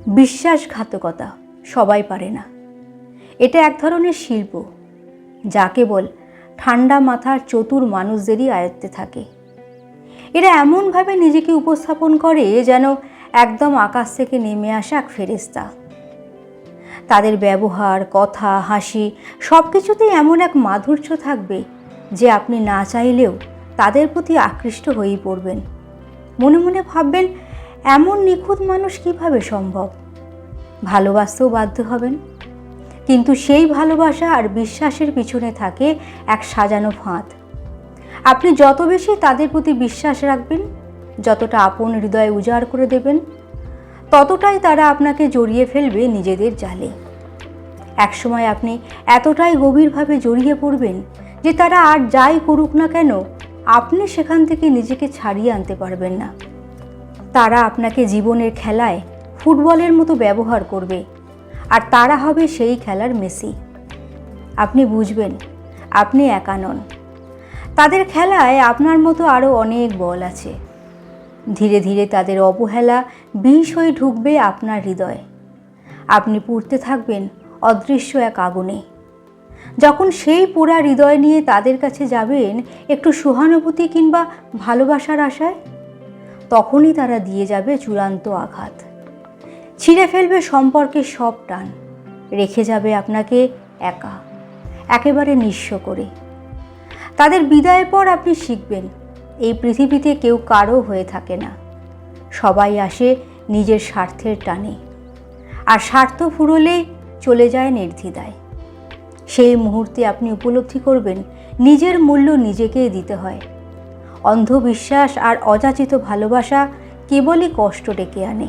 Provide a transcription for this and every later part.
বিশ্বাসঘাতকতা সবাই পারে না। এটা এক ধরনের শিল্প, যা কেবল ঠান্ডা মাথার চতুর মানুষদেরই আয়ত্তে থাকে। এরা এমনভাবে নিজেকে উপস্থাপন করে যেন একদম আকাশ থেকে নেমে আসা এক ফেরেশতা। তাদের ব্যবহার, কথা, হাসি সব কিছুতেই এমন এক মাধুর্য থাকবে যে আপনি না চাইলেও তাদের প্রতি আকৃষ্ট হয়েই পড়বেন। মনে মনে ভাববেন, এমন নিখুঁত মানুষ কিভাবে সম্ভব? ভালোবাসতেও বাধ্য হবেন। কিন্তু সেই ভালোবাসা আর বিশ্বাসের পিছনে থাকে এক সাজানো ফাঁদ। আপনি যত বেশি তাদের প্রতি বিশ্বাস রাখবেন, যতটা আপন হৃদয় উজাড় করে দেবেন, ততটাই তারা আপনাকে জড়িয়ে ফেলবে নিজেদের জালে। একসময় আপনি এতটাই গভীরভাবে জড়িয়ে পড়বেন যে তারা আর যাই করুক না কেন, আপনি সেখান থেকে নিজেকে ছাড়িয়ে আনতে পারবেন না। তারা আপনাকে জীবনের খেলায় ফুটবলের মতো ব্যবহার করবে, আর তারা হবে সেই খেলার মেসি। আপনি বুঝবেন আপনি একা নন। তাদের খেলায় আপনার মতো আরও অনেক বল আছে। ধীরে ধীরে তাদের অবহেলা বিষ হয়ে ঢুকবে আপনার হৃদয়ে। আপনি পুড়তে থাকবেন অদৃশ্য এক আগুনে। যখন সেই পোড়া হৃদয় নিয়ে তাদের কাছে যাবেন একটু সহানুভূতি কিংবা ভালোবাসার আশায়, তখনই তারা দিয়ে যাবে চূড়ান্ত আঘাত। ছিঁড়ে ফেলবে সম্পর্কের সব টান, রেখে যাবে আপনাকে একা, একেবারে নিঃস্ব করে। তাদের বিদায়ের পর আপনি শিখবেন, এই পৃথিবীতে কেউ কারো হয়ে থাকে না। সবাই আসে নিজের স্বার্থের টানে, আর স্বার্থ ফুরোলেই চলে যায় নির্দ্বিধায়। সেই মুহূর্তে আপনি উপলব্ধি করবেন নিজের মূল্য নিজেকেই দিতে হয়। অন্ধবিশ্বাস আর অযাচিত ভালোবাসা কেবলই কষ্ট ডেকে আনে।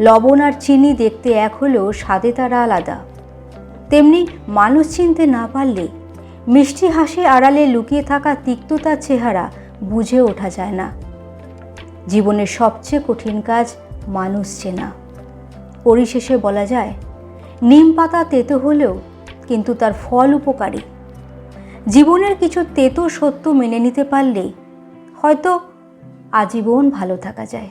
লবণ আর চিনি দেখতে এক হলেও স্বাদে তারা আলাদা। তেমনি মানুষ চিনতে না পারলে মিষ্টি হাসি আড়ালে লুকিয়ে থাকা তিক্ততার চেহারা বুঝে ওঠা যায় না। জীবনের সবচেয়ে কঠিন কাজ মানুষ চেনা। পরিশেষে বলা যায়, নিম পাতা তেতো হলেও কিন্তু তার ফল উপকারী। জীবনের কিছু তেতো সত্য মেনে নিতে পারলেই হয়তো আজীবন ভালো থাকা যায়।